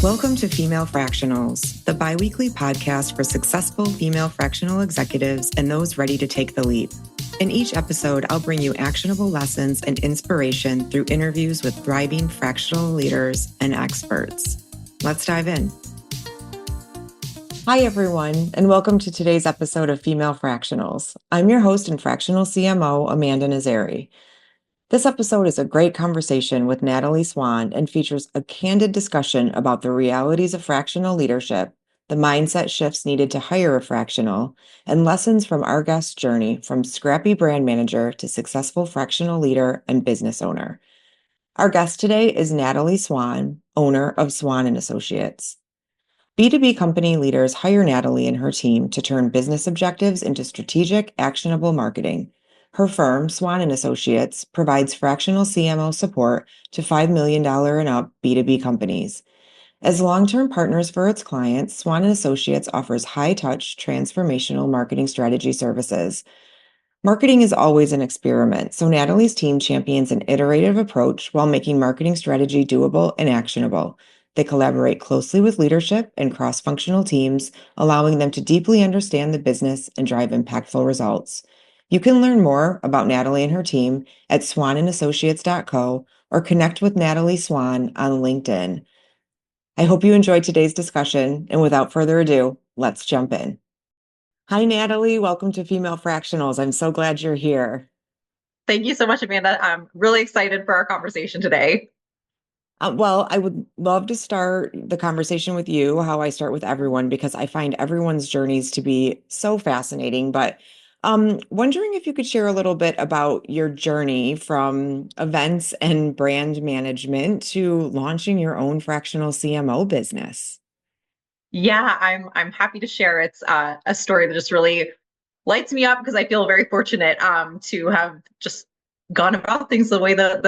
Welcome to Female Fractionals, the biweekly podcast for successful female fractional executives and those ready to take the leap. In each episode, I'll bring you actionable lessons and inspiration through interviews with thriving fractional leaders and experts. Let's dive in. Hi, everyone, and welcome to today's episode of Female Fractionals. I'm your host and Fractional CMO, Amanda Nizzere. This episode is a great conversation with Natalie Swan and features a candid discussion about the realities of fractional leadership, the mindset shifts needed to hire a fractional, and lessons from our guest's journey from Scrappy brand manager to successful fractional leader and business owner. Our guest today is Natalie Swan, owner of Swan and Associates. B2B company leaders hire Natalie and her team to turn business objectives into strategic, actionable marketing. Her firm, Swan and Associates, provides fractional CMO support to $5 million and up B2B companies. As long-term partners for its clients, Swan and Associates offers high-touch, transformational marketing strategy services. Marketing is always an experiment, so Natalie's team champions an iterative approach while making marketing strategy doable and actionable. They collaborate closely with leadership and cross-functional teams, allowing them to deeply understand the business and drive impactful results. You can learn more about Natalie and her team at swanandassociates.co or connect with Natalie Swan on LinkedIn. I hope you enjoyed today's discussion, and without further ado, let's jump in. Hi, Natalie. Welcome to Female Fractionals. I'm so glad you're here. Thank you so much, Amanda. I'm really excited for our conversation today. Well, I would love to start the conversation with you, how I start with everyone, because I find everyone's journeys to be so fascinating. But wondering if you could share a little bit about your journey from events and brand management to launching your own fractional CMO business. Yeah, I'm happy to share. It's a story that just really lights me up because I feel very fortunate to have just gone about things the way that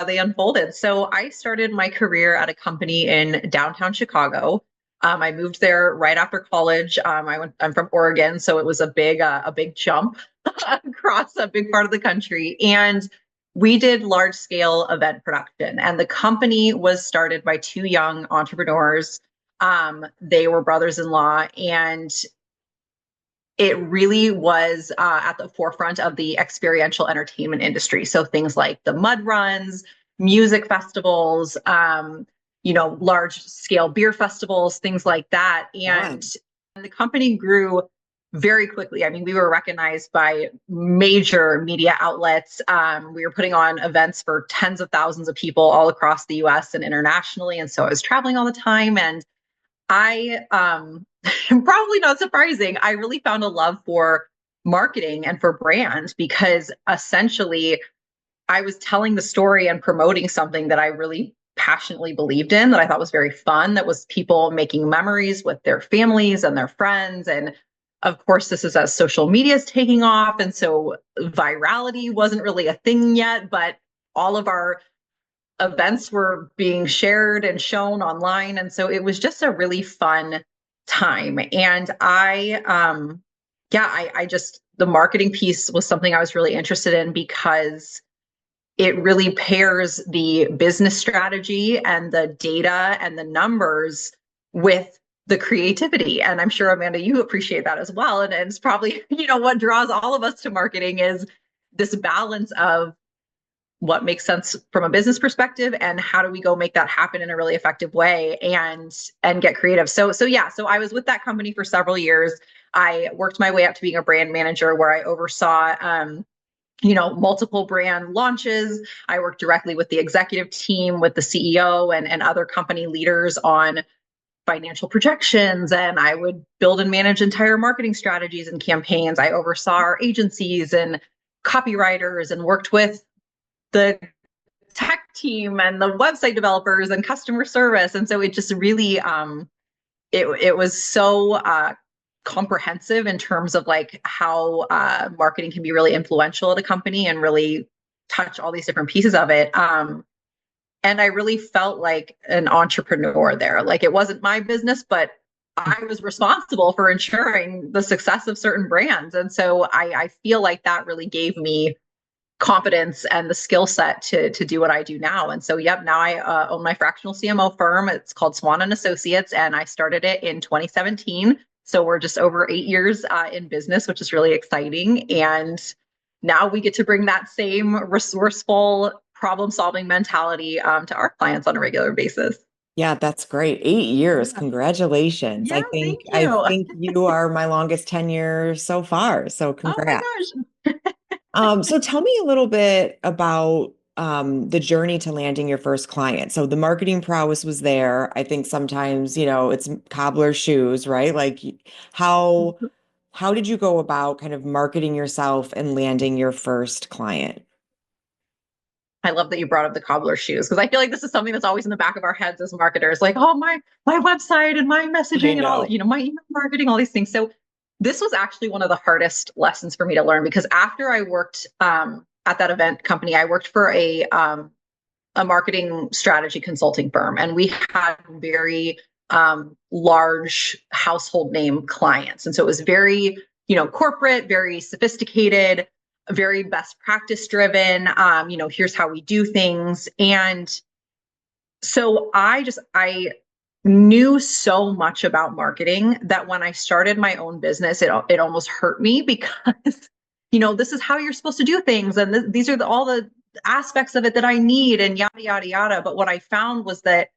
they unfolded. So I started my career at a company in downtown Chicago. I moved there right after college. I'm from Oregon, so it was a big jump across a big part of the country. And we did large scale event production. And the company was started by two young entrepreneurs. They were brothers-in-law, and it really was at the forefront of the experiential entertainment industry. So things like the mud runs, music festivals, large scale beer festivals, things like that. And the company grew very quickly. I mean, we were recognized by major media outlets. We were putting on events for tens of thousands of people all across the US and internationally. And so I was traveling all the time. And I probably not surprising, I really found a love for marketing and for brand because essentially I was telling the story and promoting something that I really passionately believed in, that I thought was very fun, that was people making memories with their families and their friends. And of course, this is as social media is taking off. And so virality wasn't really a thing yet, but all of our events were being shared and shown online. And so it was just a really fun time. And I just, the marketing piece was something I was really interested in because it really pairs the business strategy and the data and the numbers with the creativity. And I'm sure, Amanda, you appreciate that as well. And it's probably, what draws all of us to marketing is this balance of what makes sense from a business perspective and how do we go make that happen in a really effective way and get creative. So I was with that company for several years. I worked my way up to being a brand manager where I oversaw multiple brand launches. I worked directly with the executive team, with the CEO and other company leaders on financial projections, and I would build and manage entire marketing strategies and campaigns. I oversaw our agencies and copywriters and worked with the tech team and the website developers and customer service. And so it just really, it was so comprehensive in terms of like how marketing can be really influential at a company and really touch all these different pieces of it. And I really felt like an entrepreneur there. Like it wasn't my business, but I was responsible for ensuring the success of certain brands. And so I feel like that really gave me competence and the skill set to do what I do now. And so, yep, now I own my fractional CMO firm. It's called Swan and Associates, and I started it in 2017. So we're just over 8 years in business, which is really exciting. And now we get to bring that same resourceful, problem-solving mentality to our clients on a regular basis. Yeah, that's great. 8 years. Yeah. Congratulations. Yeah, thank I you. think you are my longest tenure so far. So Oh my congrats. gosh. So tell me a little bit about the journey to landing your first client. So the marketing prowess was there. I think sometimes, it's cobbler shoes, right? Like how how did you go about kind of marketing yourself and landing your first client? I love that you brought up the cobbler shoes because I feel like this is something that's always in the back of our heads as marketers, like, oh, my website and my I messaging and all, know. my email marketing, all these things. So this was actually one of the hardest lessons for me to learn because after I worked at that event company, I worked for a marketing strategy consulting firm, and we had very large household name clients, and so it was very corporate, very sophisticated, very best practice driven. Here's how we do things, and so I knew so much about marketing that when I started my own business, it almost hurt me because this is how you're supposed to do things, and these are all the aspects of it that I need, and yada yada yada. But what I found was that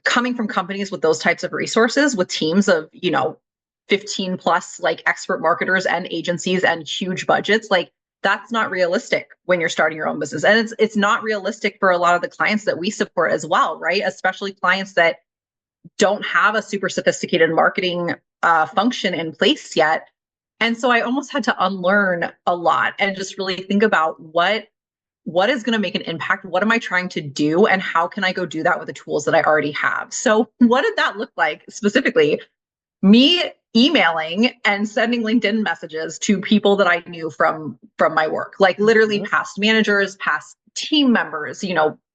coming from companies with those types of resources, with teams of 15 plus like expert marketers and agencies and huge budgets, like that's not realistic when you're starting your own business. And it's not realistic for a lot of the clients that we support as well, right? Especially clients that don't have a super sophisticated marketing function in place yet. And so I almost had to unlearn a lot and just really think about what is going to make an impact? What am I trying to do? And how can I go do that with the tools that I already have? So what did that look like specifically? Me emailing and sending LinkedIn messages to people that I knew from my work, like literally Mhm. past managers, past team members,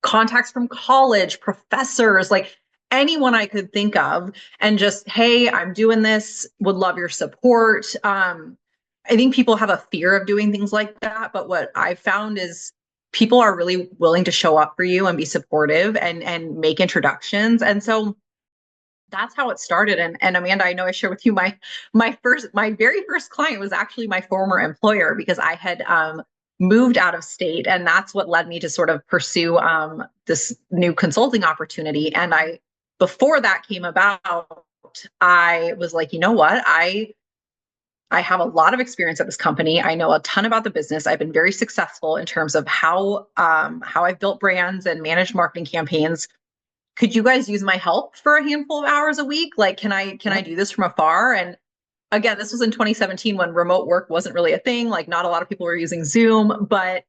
contacts from college, professors, like anyone I could think of, and just, hey, I'm doing this, would love your support. I think people have a fear of doing things like that, but what I found is people are really willing to show up for you and be supportive and make introductions. And so that's how it started. And Amanda, I know I shared with you my very first client was actually my former employer because I had moved out of state, and that's what led me to sort of pursue this new consulting opportunity. And before that came about, I was like, you know what, I have a lot of experience at this company. I know a ton about the business. I've been very successful in terms of how I've built brands and managed marketing campaigns. Could you guys use my help for a handful of hours a week? Like, can I do this from afar? And again, this was in 2017 when remote work wasn't really a thing. Like, not a lot of people were using Zoom, but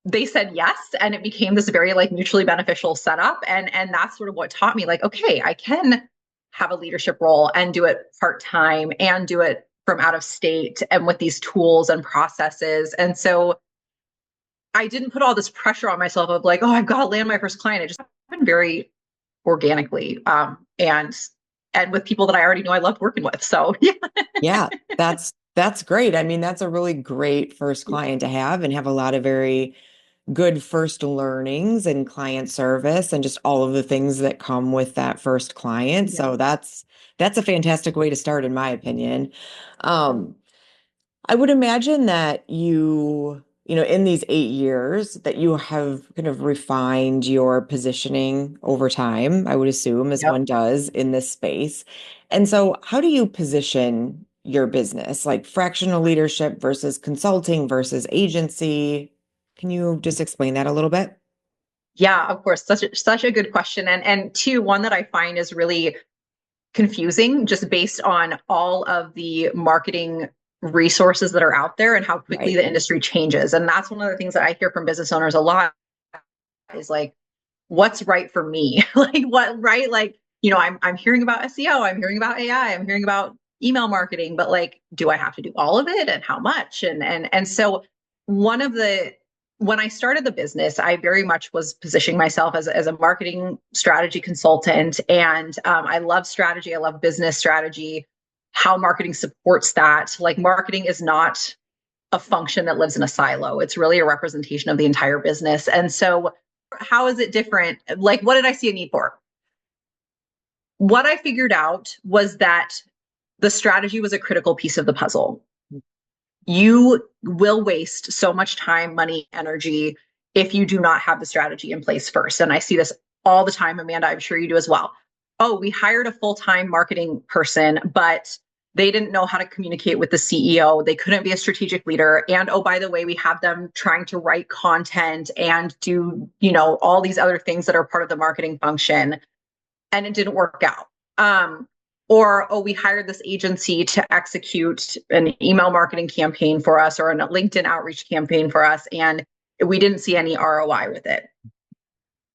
they said yes, and it became this very like mutually beneficial setup. And that's sort of what taught me, like, okay, I can have a leadership role and do it part-time and do it from out of state and with these tools and processes. And so I didn't put all this pressure on myself of like, oh, I've got to land my first client. It just happened very organically, and with people that I already knew I loved working with. So yeah. Yeah, that's great. I mean, that's a really great first client to have and have a lot of very good first learnings and client service and just all of the things that come with that first client. Yeah. So that's a fantastic way to start, in my opinion. Um, I would imagine that in these 8 years, that you have kind of refined your positioning over time, I would assume, as Yep. one does in this space. And so, how do you position your business, like fractional leadership versus consulting versus agency? Can you just explain that a little bit? Yeah, of course. Such a good question. And two, one that I find is really confusing just based on all of the marketing resources that are out there and how quickly Right. the industry changes. And that's one of the things that I hear from business owners a lot is like, what's right for me? Like what, right? Like, I'm hearing about SEO, I'm hearing about AI, I'm hearing about email marketing, but like, do I have to do all of it and how much? And so one of the when I started the business, I very much was positioning myself as a marketing strategy consultant. And I love strategy. I love business strategy, how marketing supports that. Like marketing is not a function that lives in a silo. It's really a representation of the entire business. And so how is it different? Like, what did I see a need for? What I figured out was that the strategy was a critical piece of the puzzle. You will waste so much time, money, energy if you do not have the strategy in place first. And I see this all the time, Amanda, I'm sure you do as well. Oh, we hired a full-time marketing person, but they didn't know how to communicate with the CEO. They couldn't be a strategic leader. And oh, by the way, we have them trying to write content and do, all these other things that are part of the marketing function. And it didn't work out. Or, oh, we hired this agency to execute an email marketing campaign for us or a LinkedIn outreach campaign for us, and we didn't see any ROI with it.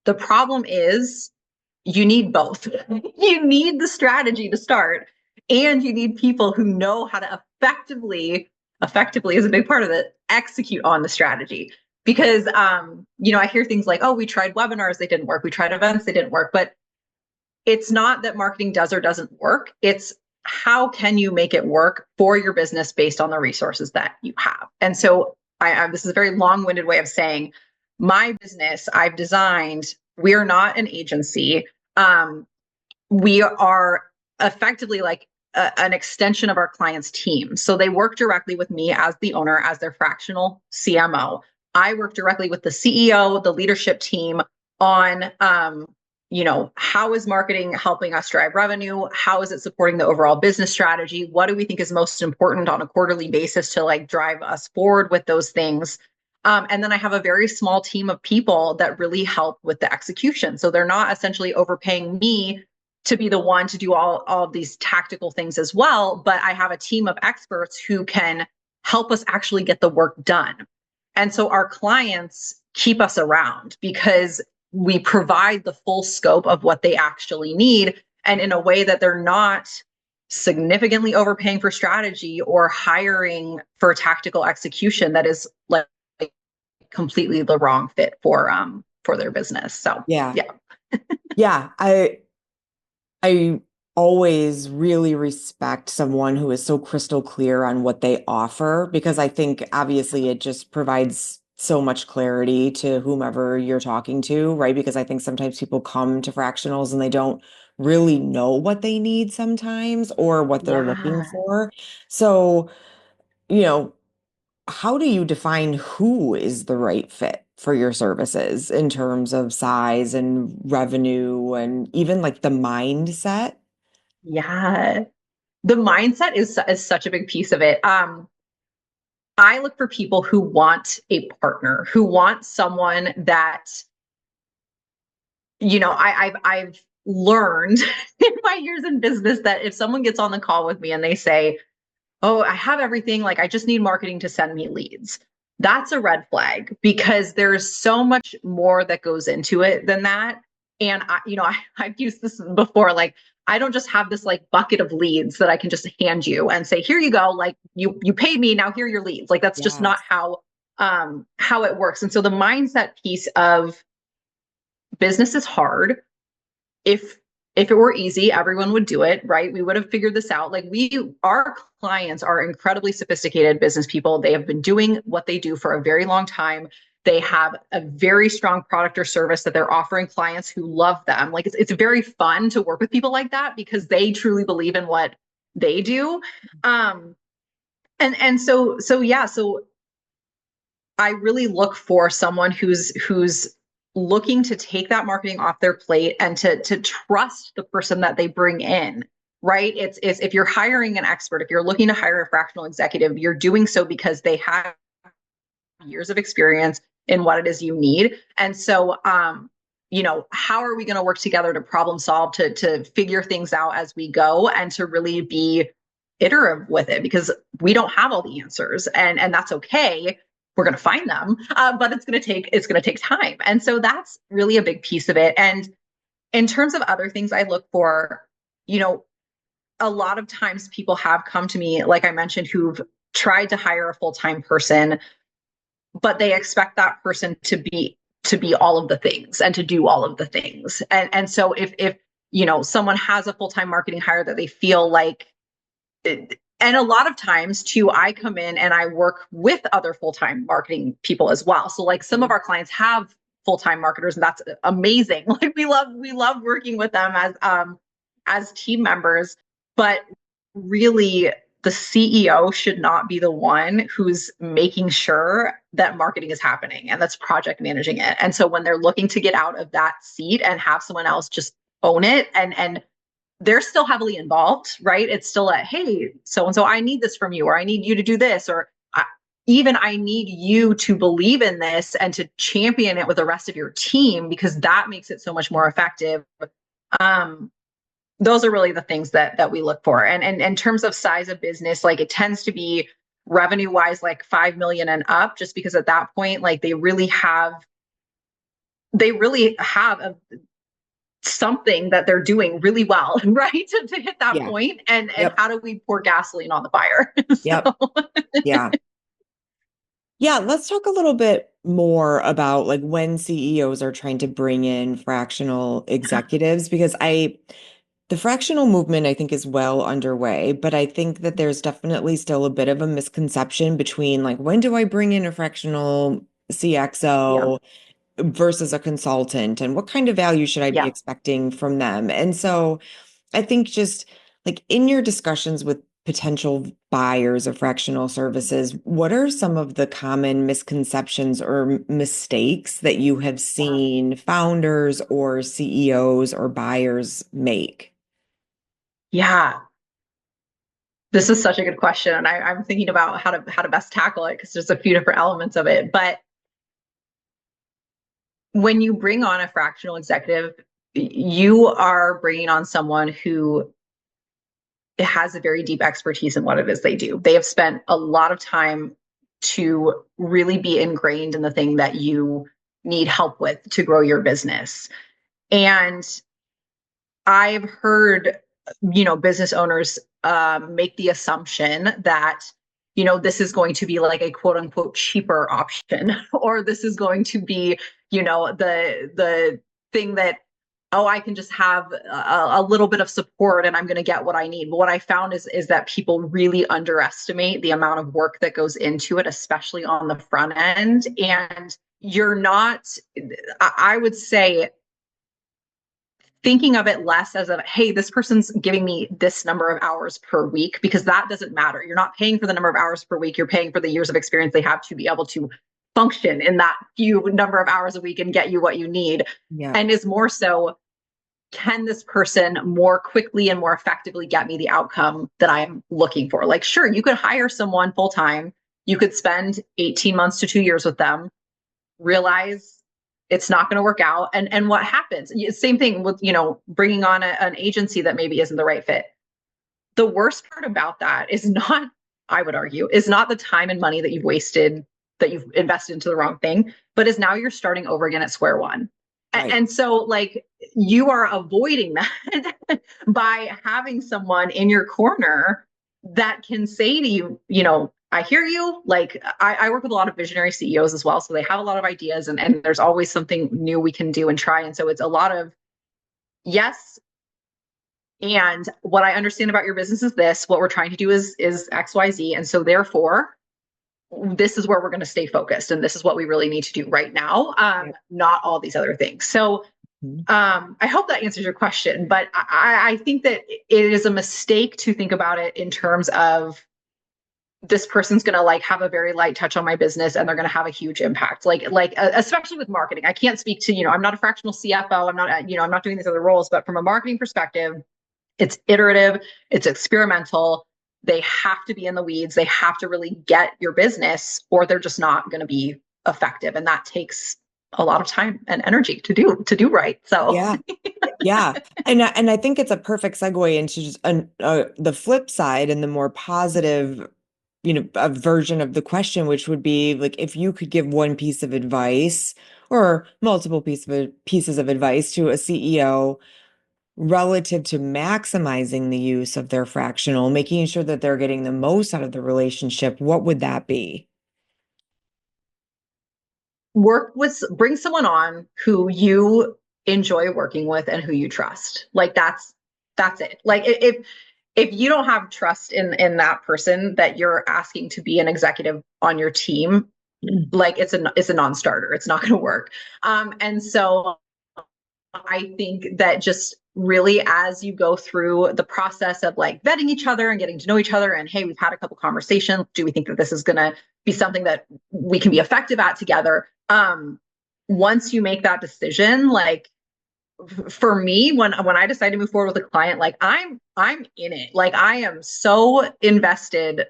The problem is you need both. You need the strategy to start, and you need people who know how to effectively is a big part of it, execute on the strategy. Because, I hear things like, oh, we tried webinars, they didn't work. We tried events, they didn't work. But it's not that marketing does or doesn't work. It's how can you make it work for your business based on the resources that you have. And so this is a very long-winded way of saying my business I've designed, we're not an agency. We are effectively like an extension of our client's team. So they work directly with me as the owner, as their fractional CMO. I work directly with the CEO, the leadership team on how is marketing helping us drive revenue? How is it supporting the overall business strategy? What do we think is most important on a quarterly basis to like drive us forward with those things? And then I have a very small team of people that really help with the execution. So they're not essentially overpaying me to be the one to do all of these tactical things as well, but I have a team of experts who can help us actually get the work done. And so our clients keep us around because we provide the full scope of what they actually need, and in a way that they're not significantly overpaying for strategy or hiring for tactical execution that is like completely the wrong fit for their business. So yeah. Yeah. I always really respect someone who is so crystal clear on what they offer, because I think obviously it just provides so much clarity to whomever you're talking to, right? Because I think sometimes people come to fractionals and they don't really know what they need sometimes or what they're looking for. So, how do you define who is the right fit for your services in terms of size and revenue and even like the mindset? Yeah. The mindset is such a big piece of it. I look for people who want a partner, who want someone that, I've learned in my years in business that if someone gets on the call with me and they say, oh, I have everything, like I just need marketing to send me leads, that's a red flag, because there's so much more that goes into it than that. And I've used this before, like I don't just have this like bucket of leads that I can just hand you and say, here you go, like you paid me, now here are your leads. Like that's just not how it works. And so the mindset piece of business is hard. If it were easy, everyone would do it, right? We would have figured this out. Like our clients are incredibly sophisticated business people. They have been doing what they do for a very long time. They have a very strong product or service that they're offering clients who love them. Like it's very fun to work with people like that because they truly believe in what they do. So I really look for someone who's looking to take that marketing off their plate and to trust the person that they bring in, right? It's if you're hiring an expert, if you're looking to hire a fractional executive, you're doing so because they have years of experience in what it is you need. And so, how are we going to work together to problem solve, to figure things out as we go, and to really be iterative with it, because we don't have all the answers, and that's okay. We're going to find them, but it's going to take time. And so that's really a big piece of it. And in terms of other things I look for, a lot of times people have come to me, like I mentioned, who've tried to hire a full-time person, but they expect that person to be all of the things and to do all of the things. And so if someone has a full-time marketing hire that they feel like And a lot of times too, I come in and I work with other full-time marketing people as well. So like some of our clients have full-time marketers, and that's amazing. Like we love working with them as team members, but really the CEO should not be the one who's making sure that marketing is happening and that's project managing it. And so when they're looking to get out of that seat and have someone else just own it, and they're still heavily involved, right? It's still a, hey, so and so, I need this from you, or I need you to do this, or even I need you to believe in this and to champion it with the rest of your team, because that makes it so much more effective. Um, those are really the things that we look for. And in terms of size of business, like it tends to be revenue wise, like 5 million and up, just because at that point, like they really have something that they're doing really well, right? To hit that Yeah. point. And Yep. how do we pour gasoline on the fire? Yep. So Yeah. Yeah, let's talk a little bit more about like when CEOs are trying to bring in fractional executives, because the fractional movement I think is well underway, but I think that there's definitely still a bit of a misconception between like when do I bring in a fractional yeah, CXO versus a consultant, and what kind of value should I be yeah. expecting from them? And so I think just like in your discussions with potential buyers of fractional services, what are some of the common misconceptions or mistakes that you have seen founders or CEOs or buyers make? Yeah. This is such a good question. And I'm thinking about how to best tackle it, because there's a few different elements of it. But when you bring on a fractional executive, you are bringing on someone who has a very deep expertise in what it is they do. They have spent a lot of time to really be ingrained in the thing that you need help with to grow your business. And I've heard, business owners make the assumption that, this is going to be like a quote unquote cheaper option, or this is going to be, the thing that, oh, I can just have a little bit of support and I'm going to get what I need. But what I found is that people really underestimate the amount of work that goes into it, especially on the front end. And you're not, I would say, thinking of it less as a, hey, this person's giving me this number of hours per week, because that doesn't matter. You're not paying for the number of hours per week. You're paying for the years of experience they have to be able to function in that few number of hours a week and get you what you need. Yeah. And is more so, can this person more quickly and more effectively get me the outcome that I'm looking for? Like, sure, you could hire someone full time. You could spend 18 months to 2 years with them, realize it's not going to work out. And what happens? Same thing with, bringing on an agency that maybe isn't the right fit. The worst part about that is not, I would argue, is not the time and money that you've wasted, that you've invested into the wrong thing, but is now you're starting over again at square one. Right. And so, like, you are avoiding that by having someone in your corner that can say to you, I hear you. Like, I work with a lot of visionary CEOs as well. So they have a lot of ideas, and there's always something new we can do and try. And so it's a lot of yes. And what I understand about your business is this. What we're trying to do is XYZ. And so therefore, this is where we're going to stay focused. And this is what we really need to do right now. Yep. Not all these other things. So Mhm. I hope that answers your question, but I think that it is a mistake to think about it in terms of, this person's going to like have a very light touch on my business and they're going to have a huge impact. Like especially with marketing. I can't speak to, I'm not a fractional CFO. I'm not, I'm not doing these other roles, but from a marketing perspective, it's iterative, it's experimental. They have to be in the weeds. They have to really get your business, or they're just not going to be effective. And that takes a lot of time and energy to do right. So Yeah. Yeah. And I think it's a perfect segue into just the flip side and the more positive, a version of the question, which would be like if you could give one piece of advice or multiple pieces of advice to a CEO relative to maximizing the use of their fractional, making sure that they're getting the most out of the relationship, what would that be? bring someone on who you enjoy working with and who you trust. Like that's it. Like if if you don't have trust in that person that you're asking to be an executive on your team, like it's a non-starter. It's not going to work. And so I think that just really as you go through the process of like vetting each other and getting to know each other, and hey, we've had a couple conversations. Do we think that this is going to be something that we can be effective at together? Once you make that decision, like for me, when I decide to move forward with a client, like I'm in it. Like I am so invested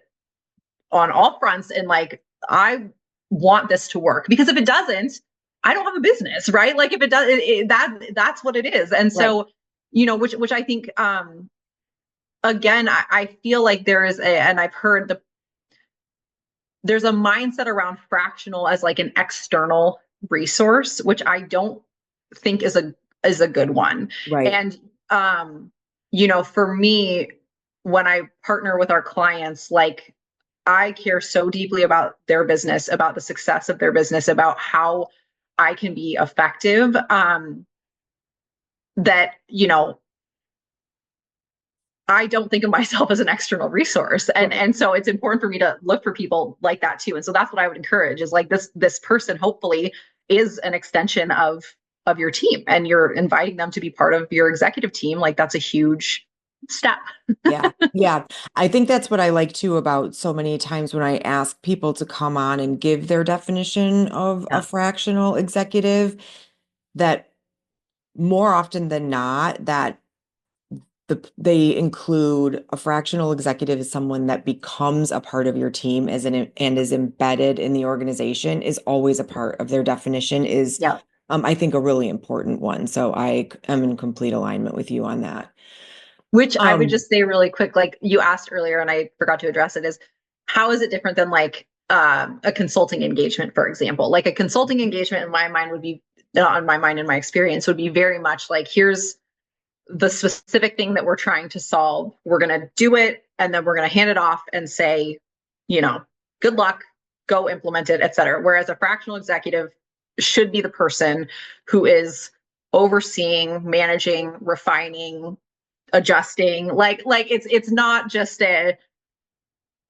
on all fronts, and like I want this to work, because if it doesn't, I don't have a business, right? Like if it does, that's what it is. And so, Right. which I think, again, I feel like there is and I've heard there's a mindset around fractional as like an external resource, which I don't think is a good one. Right. And for me, when I partner with our clients, like I care so deeply about their business, about the success of their business, about how I can be effective, that, I don't think of myself as an external resource. Right. And so it's important for me to look for people like that too. And so that's what I would encourage, is like this person hopefully is an extension of your team, and you're inviting them to be part of your executive team. Like that's a huge step. Yeah. Yeah. I think that's what I like too about so many times when I ask people to come on and give their definition of a Yeah. fractional executive, that more often than not, that they include a fractional executive as someone that becomes a part of your team and is embedded in the organization, is always a part of their definition, is Yeah. I think a really important one. So I am in complete alignment with you on that. Which I would Um, just say really quick, like you asked earlier and I forgot to address it, is how is it different than like a consulting engagement, for example? Like a consulting engagement in my mind would be, on my mind and my experience, would be very much like, here's the specific thing that we're trying to solve. We're going to do it, and then we're going to hand it off and say, good luck, go implement it, et cetera. Whereas a fractional executive should be the person who is overseeing, managing, refining, adjusting. Like it's not just a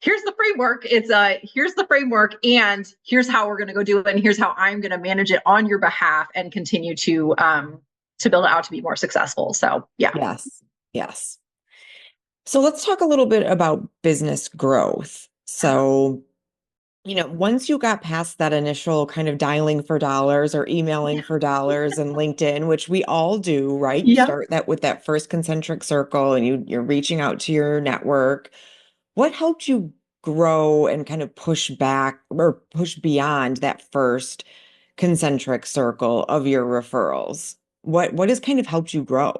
here's the framework. It's a here's the framework, and here's how we're going to go do it, and here's how I'm going to manage it on your behalf and continue to build it out to be more successful. So yeah. yes. Yes. So let's talk a little bit about business growth. So, once you got past that initial kind of dialing for dollars or emailing for dollars and LinkedIn, which we all do, right? You Yeah. start that with that first concentric circle and you're reaching out to your network. What helped you grow and kind of push back or push beyond that first concentric circle of your referrals? What has kind of helped you grow?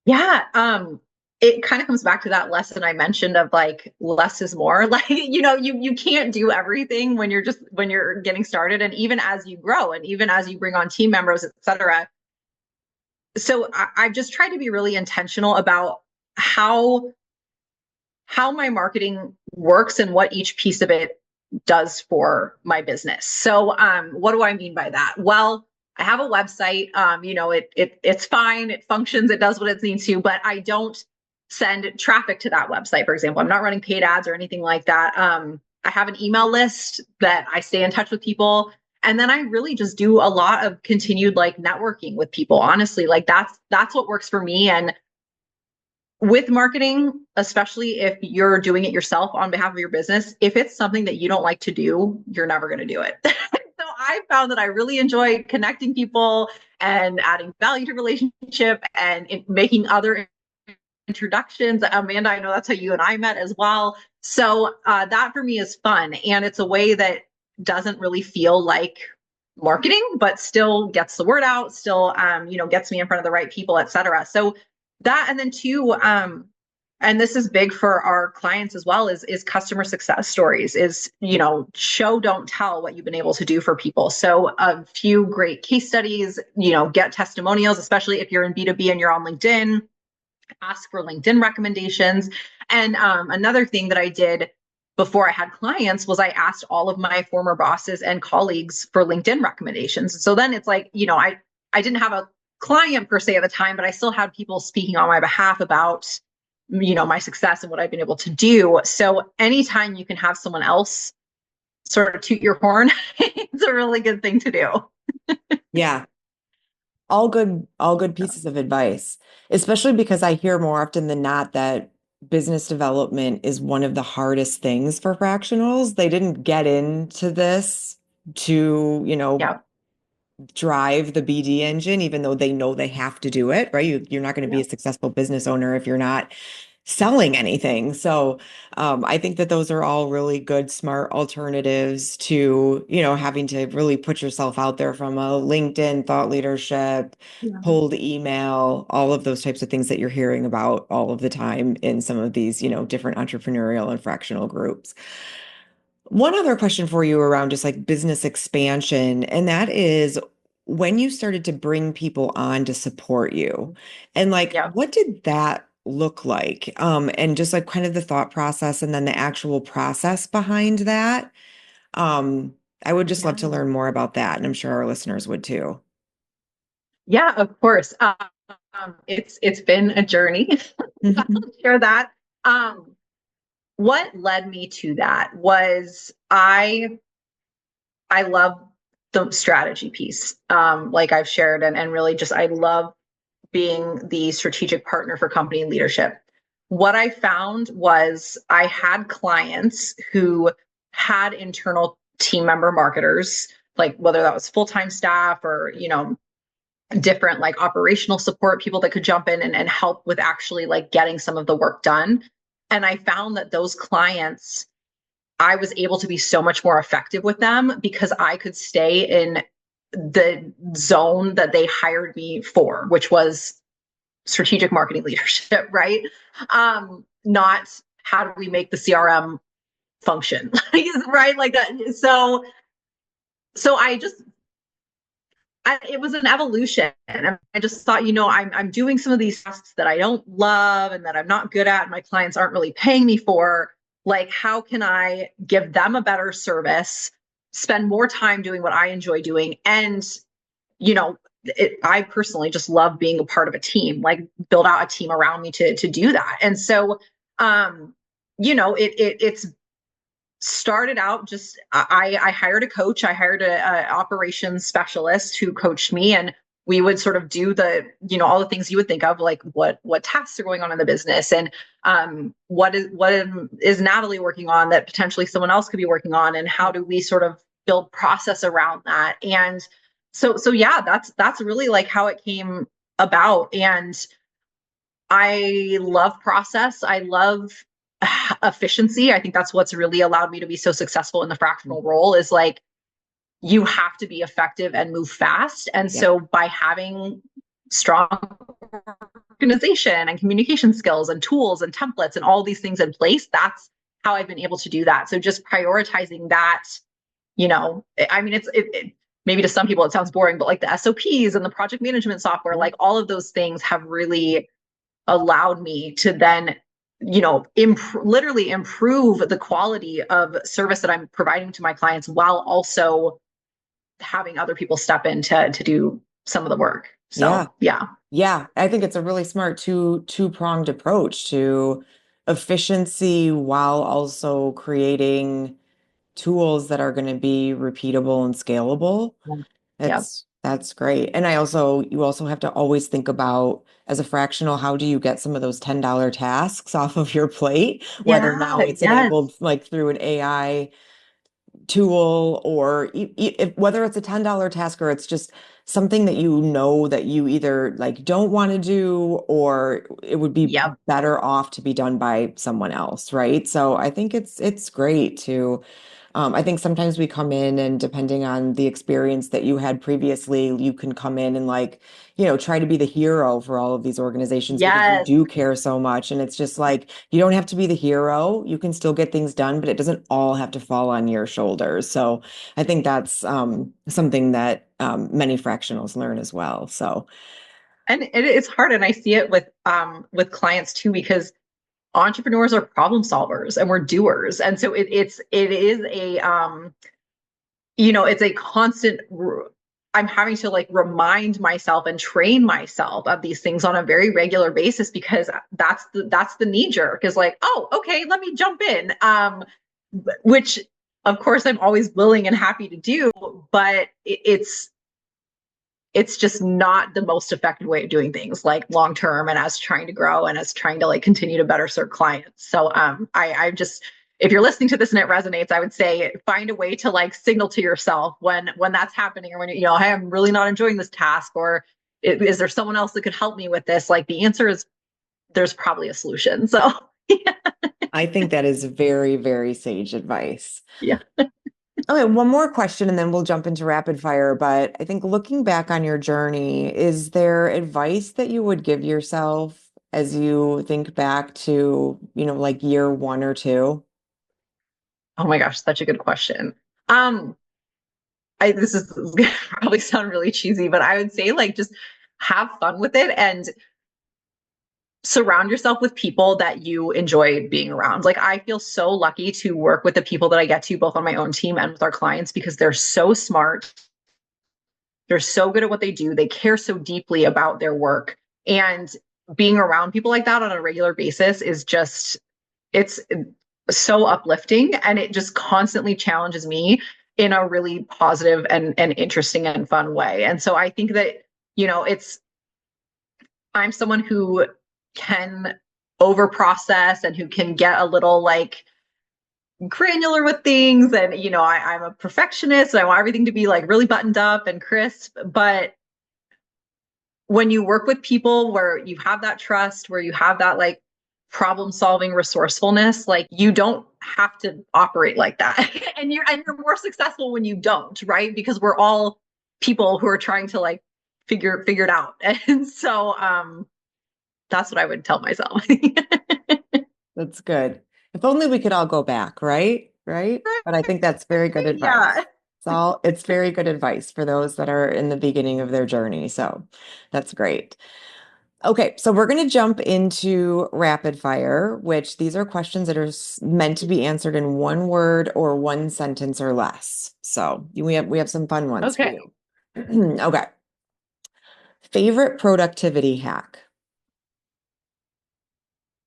Yeah. It kind of comes back to that lesson I mentioned of like less is more. Like, you can't do everything when you're getting started. And even as you grow and even as you bring on team members, et cetera. So I've just tried to be really intentional about how my marketing works and what each piece of it does for my business. So what do I mean by that? Well, I have a website. It's fine, it functions, it does what it needs to, but I don't send traffic to that website, for example. I'm not running paid ads or anything like that. I have an email list that I stay in touch with people. And then I really just do a lot of continued like networking with people. Honestly, like that's what works for me. And with marketing, especially if you're doing it yourself on behalf of your business, if it's something that you don't like to do, you're never going to do it. So I found that I really enjoy connecting people and adding value to relationship and making other introductions. Amanda, I know that's how you and I met as well. So that for me is fun. And it's a way that doesn't really feel like marketing, but still gets the word out, still, gets me in front of the right people, et cetera. So that, and then two, and this is big for our clients as well, is customer success stories, is, show, don't tell what you've been able to do for people. So a few great case studies, get testimonials, especially if you're in B2B and you're on LinkedIn, ask for LinkedIn recommendations. And another thing that I did before I had clients was I asked all of my former bosses and colleagues for LinkedIn recommendations. So then it's like, I didn't have a client per se at the time, but I still had people speaking on my behalf about my success and what I've been able to do. So anytime you can have someone else sort of toot your horn, it's a really good thing to do. Yeah. All good pieces of advice, especially because I hear more often than not that business development is one of the hardest things for fractionals. They didn't get into this to, Yeah. drive the BD engine, even though they know they have to do it, right? You're not going to be Yeah. a successful business owner if you're not selling anything. So I think that those are all really good, smart alternatives to, having to really put yourself out there from a LinkedIn, thought leadership, Yeah. cold email, all of those types of things that you're hearing about all of the time in some of these, different entrepreneurial and fractional groups. One other question for you around just like business expansion, and that is when you started to bring people on to support you, and like Yeah. what did that look like? And just like kind of the thought process and then the actual process behind that. Um, I would just love to Yeah. learn more about that, and I'm sure our listeners would too. Yeah, of course. It's been a journey. Mhm. I'll share that. Um, what led me to that was I love the strategy piece. Like I've shared, and really just I love being the strategic partner for company leadership. What I found was I had clients who had internal team member marketers, like whether that was full-time staff or, different like operational support people that could jump in and help with actually like getting some of the work done. And I found that those clients, I was able to be so much more effective with them because I could stay in the zone that they hired me for, which was strategic marketing leadership, right? Not how do we make the CRM function, right? Like that. So it was an evolution. And I just thought, I'm doing some of these tasks that I don't love and that I'm not good at, and my clients aren't really paying me for. Like, how can I give them a better service, spend more time doing what I enjoy doing, and I personally just love being a part of a team, like build out a team around me to do that. And so, it's started out just I hired a coach. I hired a operations specialist who coached me, and we would sort of do the all the things you would think of, like what tasks are going on in the business, and what is Natalie working on that potentially someone else could be working on, and how do we sort of build process around that. And so yeah, that's really like how it came about. And I love process. I love efficiency. I think that's what's really allowed me to be so successful in the fractional role, is like you have to be effective and move fast. And Yeah. so by having strong organization and communication skills and tools and templates and all these things in place, that's how I've been able to do that. So just prioritizing that, I mean, maybe to some people it sounds boring, but like the SOPs and the project management software, like all of those things have really allowed me to then literally improve the quality of service that I'm providing to my clients, while also having other people step in to do some of the work. Yeah. So yeah. Yeah, I think it's a really smart two-pronged approach to efficiency while also creating tools that are going to be repeatable and scalable. Yeah. That's great. And you also have to always think about as a fractional, how do you get some of those $10 tasks off of your plate, whether Yeah. now it's enabled Yes. like through an AI tool or whether it's a $10 task or it's just something that that you either like don't want to do or it would be Yep. better off to be done by someone else, right? So I think it's great to I think sometimes we come in and depending on the experience that you had previously, you can come in and like, try to be the hero for all of these organizations because you Yes. do care so much. And it's just like, you don't have to be the hero. You can still get things done, but it doesn't all have to fall on your shoulders. So I think that's something that many fractionals learn as well. So And it's hard. And I see it with clients too, because entrepreneurs are problem solvers and we're doers. And so it is a it's a constant I'm having to like remind myself and train myself of these things on a very regular basis because that's the knee jerk is like, oh, okay, let me jump in. Which of course I'm always willing and happy to do, but it's just not the most effective way of doing things like long term and as trying to grow and as trying to like continue to better serve clients. So I just, if you're listening to this and it resonates, I would say find a way to like signal to yourself when that's happening, or when you know, hey, I'm really not enjoying this task, or is there someone else that could help me with this? Like the answer is there's probably a solution. So yeah. I think that is very, very sage advice. Yeah. Okay, one more question and then we'll jump into rapid fire. But I think looking back on your journey, is there advice that you would give yourself as you think back to, like year one or two? Oh my gosh, such a good question. Um, this is gonna probably sound really cheesy, but I would say like just have fun with it and surround yourself with people that you enjoy being around. Like I feel so lucky to work with the people that I get to both on my own team and with our clients because they're so smart. They're so good at what they do. They care so deeply about their work. And being around people like that on a regular basis is just, it's so uplifting, and it just constantly challenges me in a really positive and interesting and fun way. And so I think that, it's, I'm someone who can over process and who can get a little like granular with things. And, I'm a perfectionist. And I want everything to be like really buttoned up and crisp. But when you work with people where you have that trust, where you have that like problem solving resourcefulness, like you don't have to operate like that. And you're more successful when you don't, right? Because we're all people who are trying to like figure it out. And so that's what I would tell myself. That's good. If only we could all go back, right? Right? But I think that's very good advice. Yeah. It's very good advice for those that are in the beginning of their journey. So that's great. Okay, so we're going to jump into rapid fire, which these are questions that are meant to be answered in one word or one sentence or less. So we have some fun ones for Okay. you. Okay. Favorite productivity hack?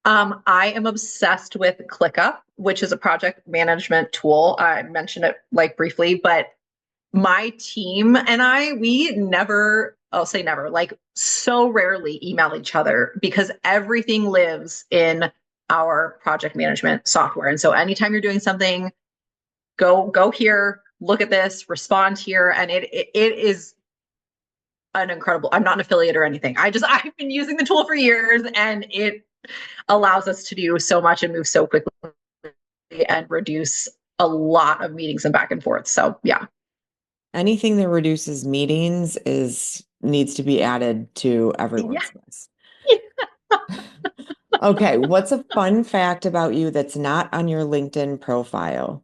I am obsessed with ClickUp, which is a project management tool. I mentioned it like briefly, but my team and we never, I'll say never, like so rarely email each other because everything lives in our project management software. And so anytime you're doing something, go here, look at this, respond here. And it is an incredible, I'm not an affiliate or anything. I've been using the tool for years, and it allows us to do so much and move so quickly and reduce a lot of meetings and back and forth. So yeah. Anything that reduces meetings needs to be added to Yeah. everyone's list. Okay, what's a fun fact about you that's not on your LinkedIn profile?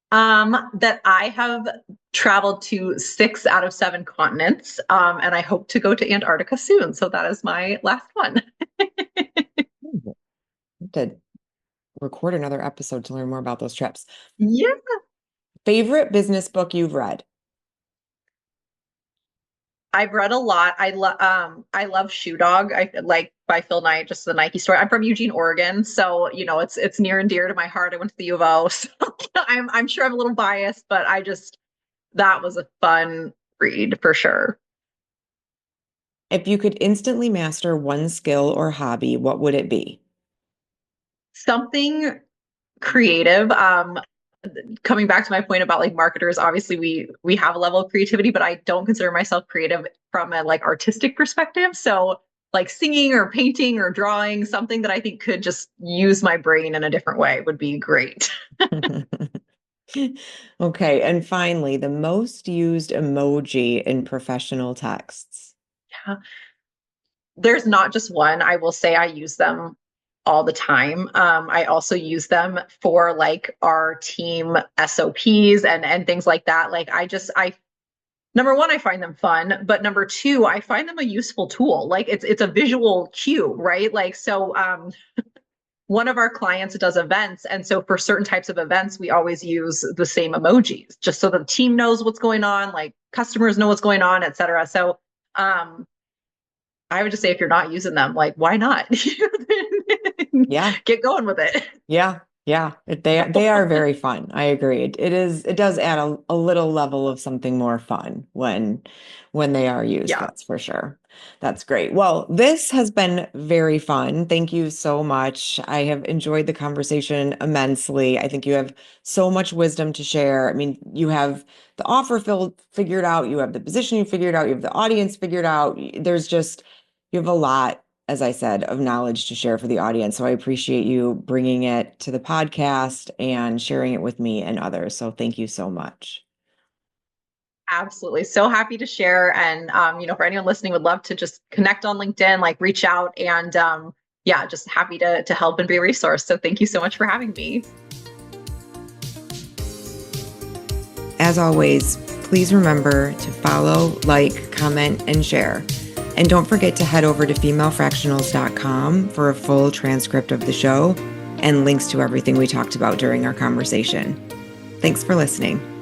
That I have traveled to 6 out of 7 continents, and I hope to go to Antarctica soon. So that is my last one. To record another episode to learn more about those trips. Yeah. Favorite business book you've read? I've read a lot. I love Shoe Dog. I like by Phil Knight, just the Nike story. I'm from Eugene, Oregon, so it's near and dear to my heart. I went to the U of O, so I'm sure I'm a little biased, but that was a fun read for sure. If you could instantly master one skill or hobby, what would it be? Something creative. Coming back to my point about like marketers, obviously we have a level of creativity, but I don't consider myself creative from a like artistic perspective. So like singing or painting or drawing, something that I think could just use my brain in a different way would be great. Okay, and finally, the most used emoji in professional texts. Yeah. There's not just one. I will say I use them all the time. I also use them for like our team SOPs and things like that. Like I number one, I find them fun, but number two, I find them a useful tool. Like it's a visual cue, right? Like so one of our clients does events, and so for certain types of events, we always use the same emojis just so the team knows what's going on, like customers know what's going on, et cetera. So I would just say if you're not using them, like, why not? Yeah. Get going with it. Yeah. Yeah. They are very fun. I agree. It does add a little level of something more fun when they are used, Yeah. that's for sure. That's great. Well, this has been very fun. Thank you so much. I have enjoyed the conversation immensely. I think you have so much wisdom to share. I mean, you have the offer figured out, you have the positioning figured out, you have the audience figured out. You have a lot, as I said, of knowledge to share for the audience. So I appreciate you bringing it to the podcast and sharing it with me and others. So thank you so much. Absolutely. So happy to share. And, for anyone listening, would love to just connect on LinkedIn, like reach out and, yeah, just happy to help and be a resource. So thank you so much for having me. As always, please remember to follow, like, comment, and share. And don't forget to head over to femalefractionals.com for a full transcript of the show and links to everything we talked about during our conversation. Thanks for listening.